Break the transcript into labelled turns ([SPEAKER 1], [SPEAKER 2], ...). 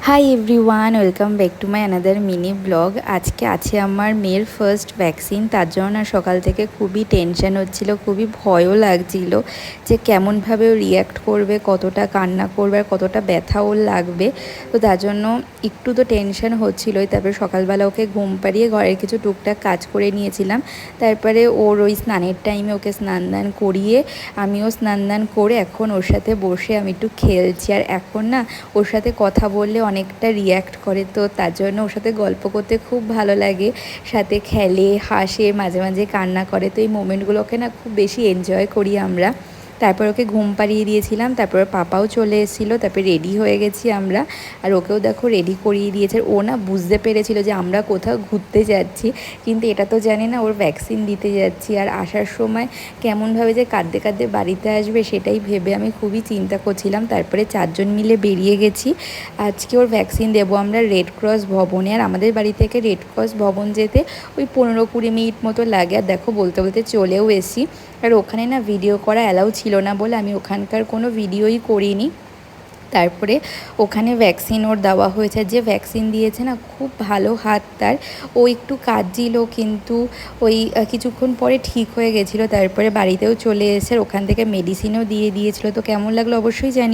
[SPEAKER 1] Hi everyone, welcome back to my another mini blog. আজকে আছে আমার মেয়ের ফার্স্ট ভ্যাকসিন। তার জন্য না সকাল থেকে খুবই টেনশন হচ্ছিল, খুবই ভয়ও লাগছিল যে কেমনভাবে ও রিয়্যাক্ট করবে, কতটা কান্না করবে আর কতটা ব্যথা ওর লাগবে। তো তার জন্য একটু তো টেনশন হচ্ছিলোই। তারপরে সকালবেলা ওকে ঘুম পাড়িয়ে ঘরের কিছু টুকটাক কাজ করে নিয়েছিলাম। তারপরে ওর ওই স্নানের টাইমে ওকে স্নান দান করিয়ে আমিও স্নান দান করে এখন ওর সাথে বসে আমি একটু খেলছি। আর এখন না ওর সাথে কথা বললে অনেকটা রিয়্যাক্ট করে, তো তার জন্য ওর সাথে গল্প করতে খুব ভালো লাগে। সাথে খেলে, হাসে, মাঝে মাঝে কান্না করে। তো এই মোমেন্টগুলোকে না খুব বেশি এনজয় করি আমরা। তারপর ওকে ঘুম পাড়িয়ে দিয়েছিলাম, তারপর পাপাও চলে এসেছিলো, তারপরে রেডি হয়ে গেছি আমরা। আর ওকেও দেখো রেডি করিয়ে দিয়েছে। ও না বুঝতে পেরেছিল যে আমরা কোথাও ঘুরতে যাচ্ছি, কিন্তু এটা তো জানি না ওর ভ্যাকসিন দিতে যাচ্ছি। আর আসার সময় কেমনভাবে যে কাঁদতে কাঁদতে বাড়িতে আসবে সেটাই ভেবে আমি খুবই চিন্তা করছিলাম। তারপরে 4জন মিলে বেরিয়ে গেছি। আজকে ওর ভ্যাকসিন দেবো আমরা রেড ক্রস ভবনে। আর আমাদের বাড়ি থেকে রেড ক্রস ভবন যেতে ওই 15-20 মিনিট মতো লাগে। আর দেখো বলতে বলতে চলেও এসি। আর ওখানে না ভিডিও করা অ্যালাউ ছিল না বলে আমি ওখানকার কোনো ভিডিওই করিনি। তারপরে ওখানে ভ্যাকসিন ওর দেওয়া হয়েছে। যে ভ্যাকসিন দিয়েছে না খুব ভালো হাত তার। ও একটু কাঁদছিল, কিন্তু ওই কিছুক্ষণ পরে ঠিক হয়ে গেছিলো। তারপরে বাড়িতেও চলে এসে ওখান থেকে মেডিসিনও দিয়ে দিয়েছিলো। তো কেমন লাগলো অবশ্যই জানি।